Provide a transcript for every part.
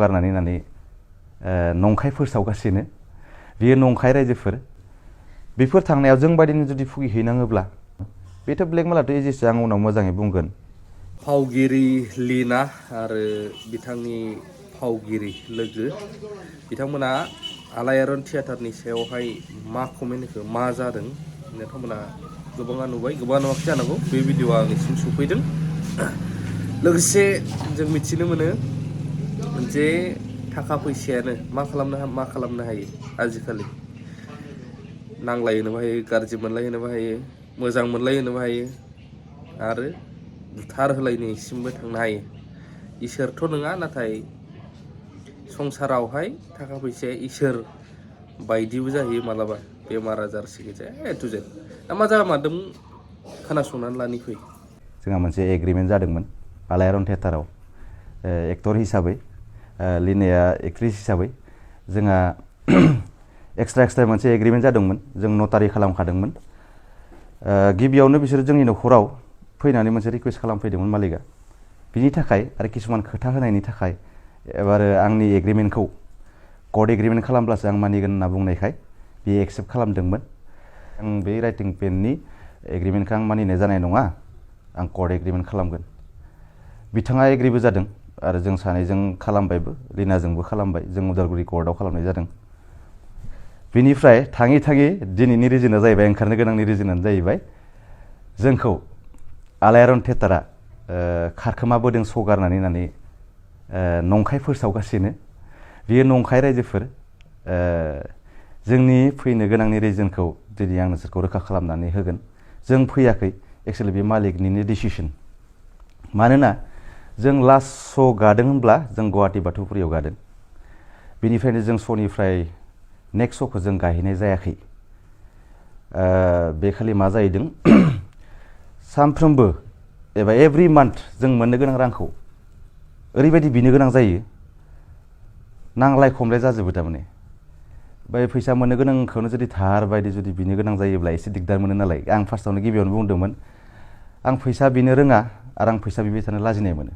गारनानै नानै नंखाय फोसावगासिनो बियो नंखाय रायजोफोर बेफोर थांनायाव जों बायदिनो जुदि फुगिहैनाङोब्ला बेथ' ब्लेकमेलाथ' एजिसो आं उनाव मोजाङै बुंगोन। फावगिरि leena आरो बिथांनि फावगिरि लोगो बिथांमोना आलायारन थियेटारनि सायावहाय मा कमेन्ट होखो मा जादों नोंथांमोना गोबाङा नुबाय गोबाङा नुवाखै जानांगौ बे भिडिअआ आंनिसिम सफैदों। लोगोसे जों मिथिनो मोनो जे थाखा फैसायानो मा खालामनो हायो आजिखालि नांलायनोबो हायो गाज्रि मोनलायनोबो हायो मोजां मोनलायनोबो हायो आरो बुथार होलायनायसिमबो थांनो हायो। इसोरथ' नङा नाथाय संसारावहाय थाखा फैसाया इसोर बायदिबो जाहैयो मालाबा बेमार आजार सिकित्सा ए टु जेड दा मा जामारदों खोनासंनानै लानि फै। जोंहा मोनसे एग्रिमेन्ट जादोंमोन आलायारन थियेटाराव एक्टर हिसाबै लीनाया एक्ट्रिस हिसाबै जोंहा एक्सट्रा मोनसे एग्रिमेन्ट जादोंमोन जों नटारि खालामखादोंमोन। गिबियावनो बिसोर जोंनि न'खराव फैनानै मोनसे रिकुवेस्ट खालामफैदोंमोन मालिकआ बिनि थाखाय आरो किसुमान खोथा होनायनि थाखाय एबार आंनि एग्रिमेन्टखौ कर्ट एग्रिमेन्ट खालामब्लासो आं मानिगोन होनना बुंनायखाय बे एक्सेप्ट खालामदोंमोन। आं बे राइटिं पेननि एग्रिमेन्टखौ आं मानिनाय जानाय नङा आं कर्ट एग्रिमेन्ट खालामगोन। बिथाङा एग्रिबो जादों आरो जों सानैजों खालामबायबो लीनाजोंबो खालामबाय जों उदालगुरि कर्टआव खालामनाय जादों। बिनिफ्राय थाङै दिनैनि रिजोना जाहैबाय ओंखारनो गोनांनि रिजोनानो जाहैबाय जोंखौ आलायारन थियेटारा खारखोमाबोदों सगारनानै नानै नंखाय फोसावगासिनो बियो नंखाय रायजोफोर जोंनि फैनो गोनांनि रिजोनखौ दिनै आं नोंसोरखौ रोखा खालामनानै होगोन। जों फैयाखै एक्चुअलि बे मालिकनिनो डिसिसन मानोना जों लास्ट श' गादों होनब्ला जों गुवाहाटी बाथौफुरियाव गादों बेनिफ्रायनो जों श'निफ्राय नेक्स्ट श'खौ जों गाहैनाय जायाखै। बे खालि मा जाहैदों सानफ्रोमबो एबा एभ्रि मान्थ जों मोननो गोनां रांखौ ओरैबायदि बिनो गोनां जायो नांलाय खमलाय जाजोबो थारमाने बै फैसा मोननो गोनांखौनो जुदि धार बायदि जुदि बिनो गोनां जायोब्ला एसे दिगदार मोनो नालाय आं फार्स्टआवनो गिबियावनो बुंदोंमोन आं फैसा बिनो रोङा आरो आं फैसा बिबाय थानो लाजिनाय मोनो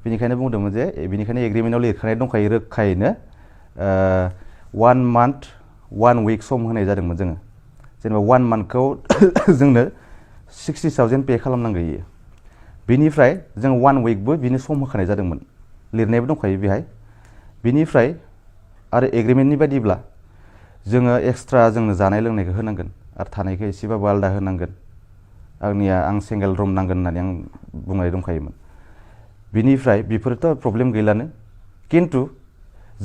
बेनिखायनो बुंदोंमोन जे बेनिखायनो एग्रिमेन्टआव लिरखानाय दंखायो रोखायैनो 1 मान्थ 1 विक सम होनाय जादोंमोन जोङो जेनेबा 1 मान्थखौ जोंनो 60,000 पे खालामनांगौ इयो बिनिफ्राय जों 1 विकबो बिनो सम होखानाय जादोंमोन लिरनायबो दंखायो बेहाय बिनिफ्राय आरो एग्रिमेन्टनि बायदिब्ला जोङो एक्सट्रा जोंनो जानाय लोंनायखौ होनांगोन आरो थानायखौ एसेबाबो आलादा होनांगोन आं सिंगेल रुम नांगोन होननानै आं बुंनाय दंखायोमोन बिनिफ्राय बेफोरथ' प्रब्लेम गैलानो किन्तु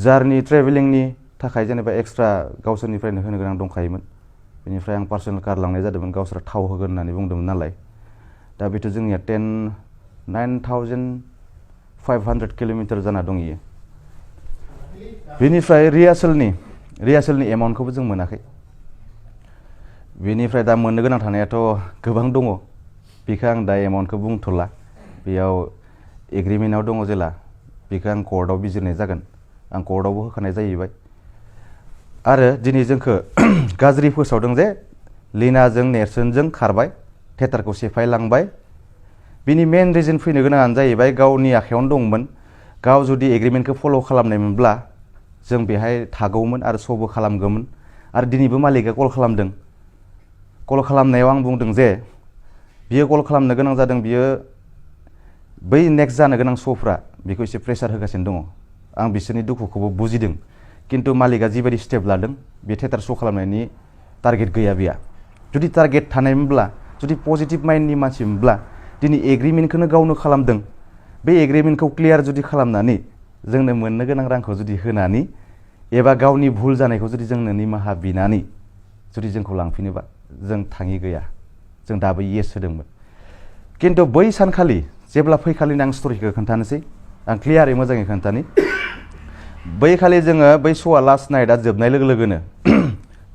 जार्नि ट्रेभेलिंनि थाखाय जेनेबा एक्सट्रा गावसोरनिफ्रायनो होनो गोनां दंखायोमोन बेनिफ्राय आं पार्सनेल कार लांनाय जादोंमोन गावसोरा थाव होगोन होननानै बुंदोंमोन नालाय दा बेथ' जोंनिया 9,500 किल'मिटार जाना दं इयो बेनिफ्राय रिहार्सेलनि एमाउन्टखौबो जों मोनाखै बेनिफ्राय दा मोननो गोनां थानायाथ' गोबां दङ बेखौ आं दा एमाउन्टखौ बुंथ'ला बेयाव एग्रिमेन्टआव दङ जेला बेखौ आं कर्टआव बिजिरनाय जागोन आं कर्टआवबो होखानाय जाहैबाय आरो दिनै जोंखौ गाज्रि फोसावदों जे लीनाजों नेरसोनजों खारबाय थियेटारखौ सेफायलांबाय बिनि मेन रिजन फैनो गोनाङानो जाहैबाय गावनि आखायावनो दंमोन गाव जुदि एग्रिमेन्टखौ फल' खालामनायमोनब्ला जों बेहाय थागौमोन आरो श'बो खालामगौमोन आरो दिनैबो मालिकआ कल खालामदों कल खालामनायाव आं बुंदों जे बियो कल खालामनो गोनां जादों बियो बै नेक्स्ट जानो गोनां श'फ्रा बेखौ एसे प्रेसार होगासिनो दङ आं बिसोरनि दुखुखौबो बुजिदों किन्तु मालिकआ जिबायदि स्टेप लादों बे थियेटार श' खालामनायनि टारगेट गैया बेहा जुदि टारगेट थानायमोनब्ला जुदि पजिटिभ माइन्डनि मानसिमोनब्ला दिनै एग्रिमेन्टखौनो गावनो खालामदों बे एग्रिमेन्टखौ क्लियार जुदि खालामनानै जोंनो मोननो गोनां रांखौ जुदि होनानै एबा गावनि भुल जानायखौ जुदि जोंनो निमाहा बिनानै जुदि जोंखौ लांफिनोबा जों थाङि गैया जों दाबो येस होदोंमोन किन्तु बै सानखालि जेब्ला फैखालिनो आं स्ट'रिखौ खोन्थानोसै आं क्लियारै मोजाङै खोन्थानि बै खालि जोङो बै श'आ लास्ट नाइटआ जोबनाय लोगो लोगोनो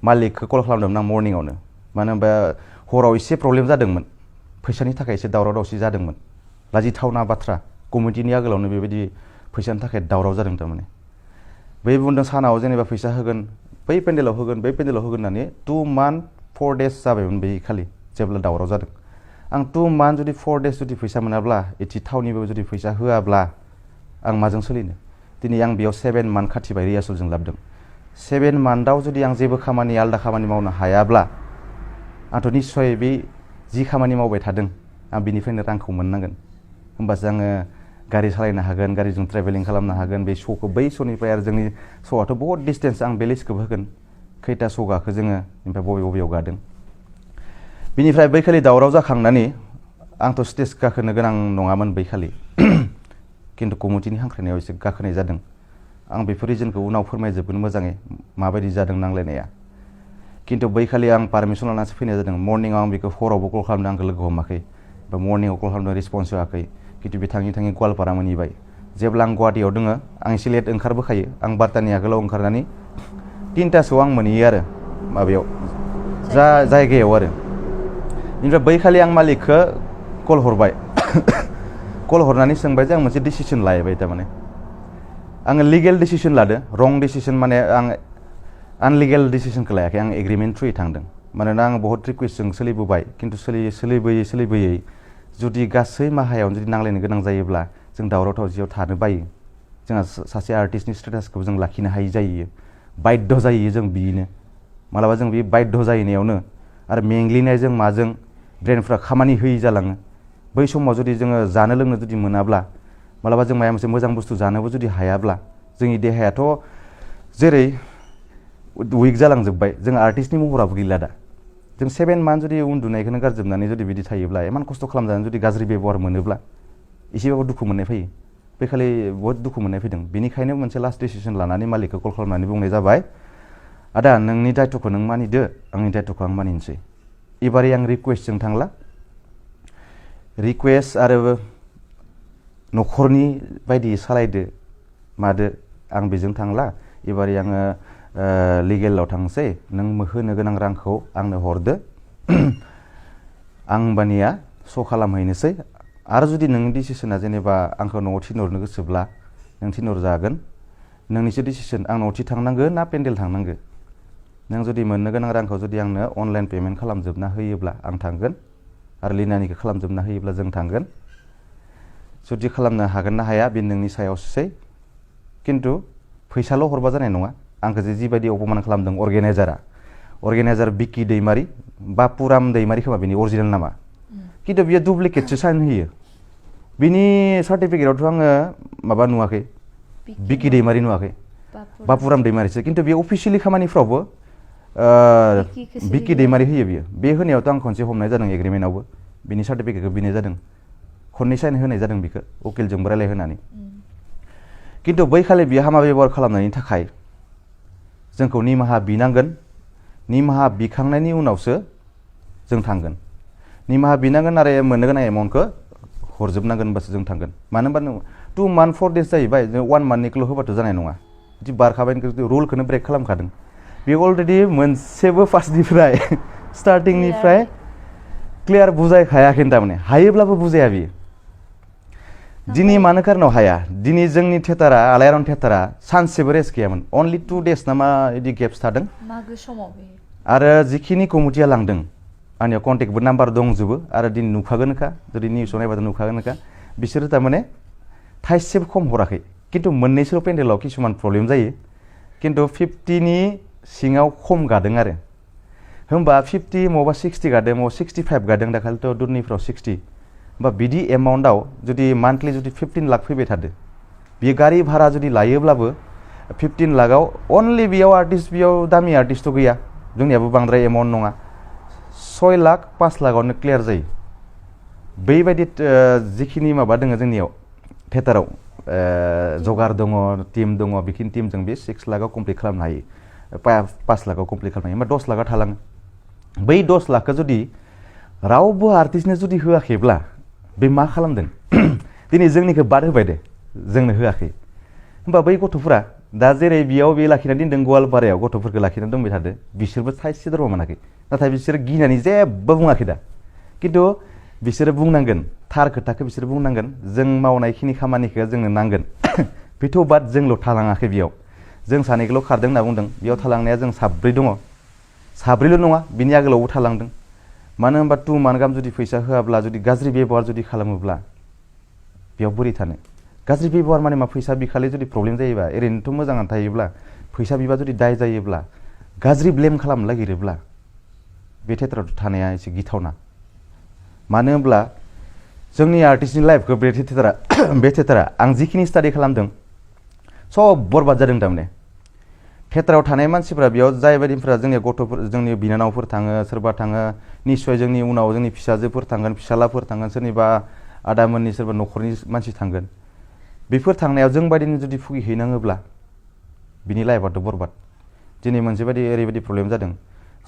मालिकखौ कल खालामदोंमोन आं मर्निंआवनो मानो होनबा हराव एसे प्रब्लेम जादोंमोन फैसानि थाखाय एसे दावराव दावसि जादोंमोन लाजिथावना बाथ्रा कमिटिनि आगोलावनो बेबायदि फैसानि थाखाय दावराव जादों थारमाने बै बुंदों सानाव जेनेबा फैसा होगोन बै पेन्डेलाव होगोन होननानै 2 मान्थ 4 डेज जाबायमोन बै खालि जेब्ला दावराव जादों आं 2 मान्थ जुदि 4 डेज जुदि फैसा मोनाब्ला एथि थावनिबो जुदि फैसा होआब्ला आं माजों सोलिनो दिनै आं बेयाव 7 मान्थ खाथिबाय रियासलजों लाबोदों 7 मान्थआव जुदि आं जेबो खामानि आलदा खामानि मावनो हायाब्ला आंथ' निस्सय बे जि खामानि मावबाय थादों आं बिनिफ्रायनो रांखौ मोननांगोन होमबासो आङो गारि सालायनो हागोन गारिजों ट्रेभेलिं खालामनो हागोन बे श'खौ बै श'निफ्राय आरो जोंनि श'आथ' बहुत डिसटेन्स आं बे लिस्टखौबो होगोन खैथा श' गाखो जोङो ओमफ्राय बबेयाव गादों बिनिफ्राय बैखालि दावराव जाखांनानै आंथ' स्टेज गाखोनो गोनां नङामोन बैखालि खिन्थु कमिटिनि हांख्रायनायाव एसे गाखोनाय जादों आं बेफोर रिजनखौ उनाव फोरमायजोबगोन मोजाङै माबायदि जादों नांलायनाया खिन्थु बैखालि आं पारमिसन लानानैसो फैनाय जादों मर्निंआव आं बेखौ हरावबो कल खालामदों आंखौ लोगो हमाखै बा मर्निंआव कल खालामदों रिसपन्स होआखै खिन्थु बे थाङै गवालपारा मोनहैबाय जेब्ला आं गुवाहाटियाव दङ आं एसे लेट ओंखारबोखायो आं 12तानि आगोलाव ओंखारनानै 3तासोआव आं मोनहैयो आरो माबायाव जायगायाव आरो बेनिफ्राय बैखालि आं मालिकखौ कल हरबाय कल हरनानै सोंबाय जे आं मोनसे डिसिसन लायबाय थारमाने आङो लिगेल डिसिसन लादो रं डिसिसन माने आं आनलिगेल डिसिसनखौ लायाखै आं एग्रिमेन्ट थ्रुयै थांदों मानोना आं बहुत रिकुवेस्टजों सोलिबोबाय खिन्थु सोलिबोयै जुदि गासै माहायावनो जुदि नांलायनो गोनां जायोब्ला जों दावराव दावसियाव थानो बायो जोंहा सासे आर्टिस्टनि स्टेटासखौ जों लाखिनो हायि जायो बाध्य जायो जों बिनो मालाबा जों बे बाध्य जाहैनायावनो आरो मेंग्लिनायजों माजों ब्रेनफ्रा खामानि होयि जालाङो बै समाव जुदि जोङो जानो लोंनो जुदि मोनाब्ला मालाबा जों माबा मोनसे मोजां बुस्थु जानोबो जुदि हायाब्ला जोंनि देहायाथ' जेरै उइक जालांजोब्बाय जों आर्टिस्टनि महराबो गैला दा जों 7 मान्थ जुदि उन्दुनायखौनो गारजोबनानै जुदि बिदि थायोब्ला इमान खस्थ' खालामजानानै जुदि गाज्रि बेबहार मोनोब्ला एसेबाबो दुखु मोननाय फैयो बेखालि बहुत दुखु मोननाय फैदों बेनिखायनो मोनसे लास्ट डिसिसन लानानै मालिकखौ कल खालामनानै बुंनाय जाबाय आदा नोंनि दायथ'खौ नों मानिदो आंनि दायथ'खौ आं मानिनोसै एबारै आं रिकुवेस्टजों थांला रिकुवेस्ट आरो न'खरनि बायदि सालायदो मादो आं बेजों थांला एबारै आङो लिगेलाव थांसै नों होनो गोनां रांखौ आंनो हरदो आं होमबानिया श' खालामहैनोसै आरो जुदि नोंनि डिसिसना जेनेबा आंखौ न'आव थिनहरनो गोसोब्ला नों थिनहरजागोन नोंनिसो डिसिसन आं न'आव थांनांगो ना पेन्डेल थांनांगो नों जुदि मोननो गोनां रांखौ जुदि आंनो अनलाइन पेमेन्ट खालामजोबना होयोब्ला आं थांगोन आरो लिनानिखौ खालामजोबना होयोब्ला जों थांगोन जुदि खालामनो हागोन ना हाया बे नोंनि सायावसै खिन्थु फैसाल' हरबा जानाय नङा आंखौ जिबायदि अपमान खालामदों अर्गेनाइजार बिकि दैमारि बापुराम दैमारि खोमा बिनि अरिजिनेल नामा खिन्थु बियो डुप्लिकेटसो साइन होयो बिनि सार्टिफिकेटआवथ' आङो माबा नुवाखै बिकि दैमारि नुवाखै बापुराम दैमारिसो खिन्थु बेयो अफिसियेलि खामानिफ्रावबो बिकि दैमारि होयो बियो बे होनायावथ' आं खनसे हमनाय जादों एग्रिमेन्टआवबो बिनि सार्टिफिकेटखौ बिनाय जादों खननै साइन होनाय जादों बिखौ उकिलजोंबो रायलायहोनानै खिन्थु बैखालि बियो हामा बेबहार खालामनायनि थाखाय जोंखौ निमाहा बिनांगोन निमाहा बिखांनायनि उनावसो जों थांगोन निमाहा बिनांगोन आरो मोननो गोनां एमाउन्टखौ हरजोबनांगोन होनबासो जों थांगोन मानो होनबा 2 मान्थ 4 डेज जाहैबाय जों 1 मान्थनिखौल' होबाथ' जानाय नङा बिदि बारखाबाय रुलखौनो ब्रेक खालामखादों बे अलरेडि मोनसेबो फार्स्टनिफ्राय स्टार्टिंनिफ्राय क्लियार बुजायखायाखै थारमाने हायोब्लाबो बुजाया बियो दिनै मानो कारनाव हाया दिनै जोंनि थियेटारा आलायारन थियेटारा सानसेबो रेस्ट गैयामोन अनलि 2 डेज ना मा बिदि गेप्स थादों मागो समाव आरो जिखिनि कमिटिया लांदों आंनियाव कन्टेक्टबो नाम्बार दंजोबो आरो दिनै नुखागोनखा जुदि निउसाव नायबाथ' नुखागोनखा बिसोरो थारमाने थाइसेबो खम हराखै खिन्थु मोननैसोल' पेन्डेलाव किसुमान प्रब्लेम जायो खिन्थु 50नि सिङाव खम गादों आरो होमबा 50 मबा 60 गादों मबा 65 गादों दाखालिथ' दुरनिफ्राव 60 होमबा बिदि एमाउन्टआव जुदि मान्थलि जुदि 15 लाख फैबाय थादो बियो गारि भारा जुदि लायोब्लाबो 15 लाखआव अनलि बेयाव आर्टिस्ट बेयाव दामि आर्टिस्टथ' गैया जोंनियाबो बांद्राय एमाउन्ट नङा 6 लाख 5 लाखआवनो क्लियार जायो बैबायदि जिखिनि माबा दङ जोंनियाव थियेटाराव जगार दङ टिम दङ बेखिनि टिमजों बे 6 लाखआव कमप्लिट खालामनो हायो 5 लाखआव कमप्लिट खालामनो हायो होमबा 10 लाखआ थालाङो बै 10 लाखखौ जुदि रावबो आर्टिस्टनो जुदि होआखैब्ला बे मा खालामदों दिनै जोंनिखौ बाद होबाय दे जोंनो होआखै होमबा बै गथ'फोरा दा जेरै बेयाव बे लाखिनानै दोनदों गवालपारायाव गथ'फोरखौ लाखिनानै दोनबाय थादो बिसोरबो थाइसे दरमा मोनाखै नाथाय बिसोरो गिनानै जेबो बुङाखै दा खिन्थु बिसोरो बुंनांगोन थार खोथाखौ बिसोरो बुंनांगोन जों मावनायखिनि खामानिखौ जोंनो नांगोन बेथ' बाद जोंल' थालाङाखै बेयाव जों सानैखौल' खारदों होनना बुंदों बेयाव थालांनाया जों साब्रै दङ साब्रैल' नङा बिनि आगोलावबो थालांदों मानो होनबा 2 मान्थ गाहाम जुदि फैसा होआब्ला जुदि गाज्रि बेबहार जुदि खालामोब्ला बेयाव बोरै थानो गाज्रि बेबहार माने मा फैसा बिखालि जुदि प्रब्लेम जायोबा ओरैनोथ' मोजाङानो थायोब्ला फैसा बिबा जुदि दाय जायोब्ला गाज्रि ब्लेम खालामनो नागिरोब्ला बे थियेटाराव थानाया एसे गिथावना मानो होनब्ला जोंनि आर्टिस्टनि लाइफखौ बे थियेटारा आं जिखिनि स्टाडि खालामदों सब बरबाद जादों थारमाने थियेटाराव थानाय मानसिफ्रा बेयाव जाय बायदिफ्रा जोंनि गथ'फोर जोंनि बिनानावफोर थाङो सोरबा थाङो निस्सय जोंनि उनाव जोंनि फिसाजोफोर थांगोन फिसालाफोर थांगोन सोरनिबा आदामोननि सोरबा न'खरनि मानसि थांगोन बेफोर थांनायाव जों बायदिनो जुदि भुगिहैनाङोब्ला बिनि लाइफआथ' बरबाद दिनै मोनसे बायदि ओरैबायदि प्रब्लेम जादों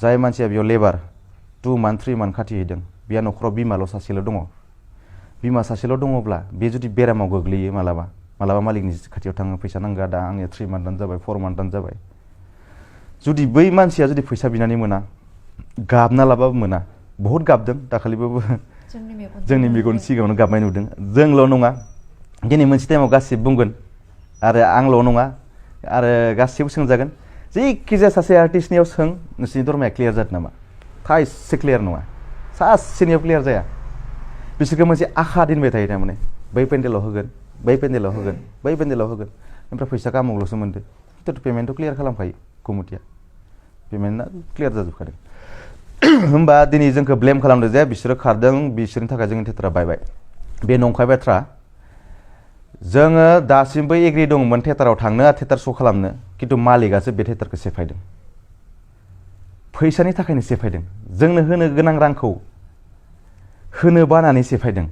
जाय मानसिया बेयाव लेबार 2 मान्थ 3 मान्थ खाथिहैदों बेहा न'खराव बिमाल' सासेल' दङ बिमा सासेल' दङब्ला बे जुदि बेरामाव गोग्लैयो मालाबा मालिकनि खाथियाव थाङो फैसा नांगौ दा आंनिया 3 मान्थानो जाबाय 4 मान्थानो जाबाय जुदि बै मानसिया जुदि फैसा बिनानै मोना गाबना लाबाबो मोना बहुद गाबदों दाखालिबाबो जोंनि मेगन सिगाङावनो गाबनाय नुदों जोंल' नङा दिनै मोनसे टाइमाव गासिबो बुंगोन आरो आंल' नङा आरो गासिबो सोंजागोन जायखिजाया सासे आर्टिस्टनियाव सों नोंसोरनि दरमाया क्लियार जादों नामा थाइसे क्लियार नङा सासेनियाव क्लियार जाया बिसोरखौ मोनसे आखा दोनबाय थायो थारमाने बै पेन्डेलाव होगोन बै पेन्डेलाव होगोन बै पेन्डेलाव होगोन ओमफ्राय फैसा आमुकल'सो मोनदो खिन्थु पेमेन्टखौ क्लियार खालामखायो कमिटिया पेमेन्टआ क्लियार जाजोबखादों होमबा दिनै जोंखौ ब्लेम खालामदों जे बिसोरो खारदों बिसोरनि थाखाय जोंनि थियेटारा बायबाय बे नंखाय बाथ्रा जोङो दासिमबो एग्रि दंमोन थियेटाराव थांनो थियेटार श' खालामनो खिन्थु मालिकआसो बे थियेटारखौ सेफायदों फैसानि थाखायनो सेफायदों जोंनो होनो गोनां रांखौ होनो बानानै सेफायदों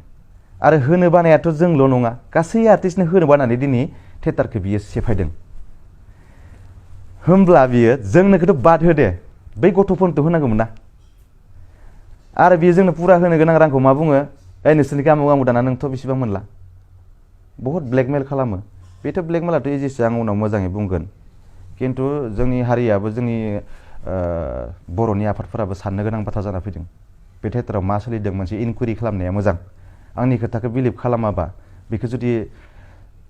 आरो होनो बानायाथ' जोंल' नङा गासै आर्टिस्टनो होनो बानानै दिनै थियेटारखौ बियो सेफायदों होमब्ला बियो जोंनोखौथ' बाद होदे बै गथ'फोरनोथ' होनांगौमोन ना आरो बियो जोंनो पुरा होनो गोनां रांखौ मा बुङो नोंसोरनि आमुक दाना नोंथ' बेसेबां मोनला बहुत ब्लेकमेल खालामो बेथ' ब्लेकमेलाथ' एजेसो आं उनाव मोजाङै बुंगोन खिन्थु जोंनि हारियाबो जोंनि बर'नि आफादफोराबो साननो गोनां बाथ्रा जाना फैदों बे थियेटाराव मा सोलिदों मोनसे इनकुवेरि खालामनाया मोजां आंनि खोथाखौ बिलिभ खालामाबा बेखौ जुदि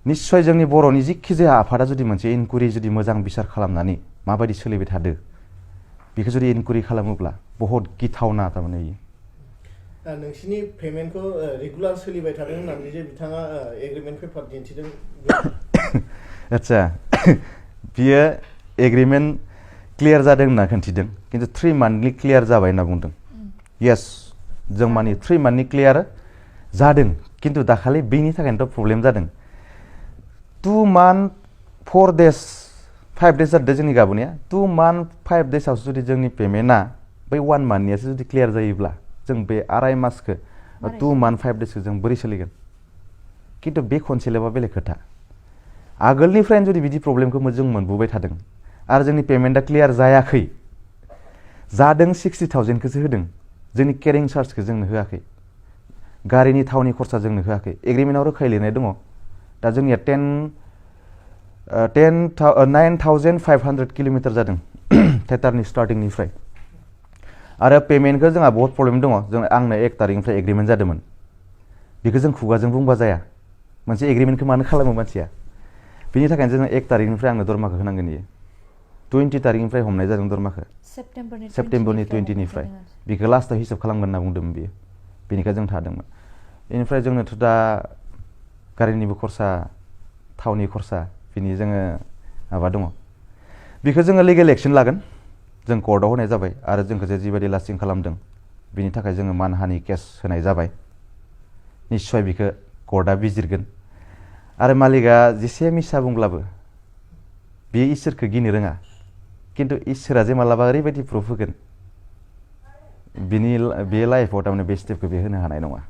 निस्सय जोंनि बर'नि जिखि जाया आफादा जुदि मोनसे इनकुवेरि जुदि मोजां बिसार खालामनानै माबायदि सोलिबाय थादो बेखौ जुदि इनकुवेरि खालामोब्ला बहुत गिथावना थारमाने नोंसिनि पेमेन्टखौ रेगुलार सोलिबाय थादों होननानै जे बिथाङा एग्रिमेन्ट पेपार दिन्थिदों आदसा बियो एग्रिमेन्ट क्लियार जादों होनना खिन्थिदों खिन्थु 3 मान्थनि क्लियार जाबाय होनना बुंदों येस जों माने 3 मान्थनि क्लियार जादों खिन्थु दाखालि बेनि थाखायनोथ' प्रब्लेम जादों 2 मान्थ 4 डेज 5 डेज जादों जोंनि गाबोनया 2 मान्थ 5 डेजआवसो जुदि जोंनि पेमेन्टआ बै 1 मान्थनियासो जुदि क्लियार जायोब्ला जों बे आराय मासखौ 2 मान्थ 5 डेजखौ जों बोरै सोलिगोन खिन्थु बे खनसेल'बा बेलेग खोथा आगोलनिफ्रायनो जुदि बिदि प्रब्लेमखौ जों मोनबोबाय थादों आरो जोंनि पेमेन्टआ क्लियार जायाखै जादों 60,000खौसो होदों जोंनि केरिं चार्जखौ जोंनो होआखै गारिनि थावनि खरसा जोंनो होआखै एग्रिमेन्टआव रोखायै लिरनाय दङ दा जोंनिया 9,500 किल'मिटार जादों थियेटारनि स्टार्टिंनिफ्राय आरो पेमेन्टखौ जोंहा बहुत प्रब्लेम दङ जों आंनो 1 तारिखनिफ्राय एग्रिमेन्ट जादोंमोन बेखौ जों खुगाजों बुंबा जाया मोनसे एग्रिमेन्टखौ मानो खालामो मानसिया बेनि थाखायनो जोङो 1 तारिखनिफ्राय आंनो दरमाखौ होनांगोन इयो 20 तारिखनिफ्राय हमनाय जादों दरमाखौ सेप्टेम्बरनि 20निफ्राय बेखौ लास्टआव हिसाब खालामगोन होनना बुंदोंमोन बियो बेनिखाय जों थादोंमोन बेनिफ्राय जोंनोथ' दा गारिनिबो खरसा थावनि खरसा बिनि जोङो माबा दङ बेखौ जोङो लिगेल एक्सन लागोन जों कर्टआव होनाय जाबाय आरो जोंखौ जे जिबायदि लास्टिं खालामदों बिनि थाखाय जोङो मानहानि केस होनाय जाबाय निस्सय बेखौ कर्टआ बिजिरगोन आरो मालिकआ जेसे मिसा बुंब्लाबो बे इसोरखौ गिनो रोङा खिन्थु इसोरा जे मालाबा ओरैबायदि प्रुफ होगोन बिनि बे लाइफआव थारमाने बे स्टेपखौ बे होनो हानाय नङा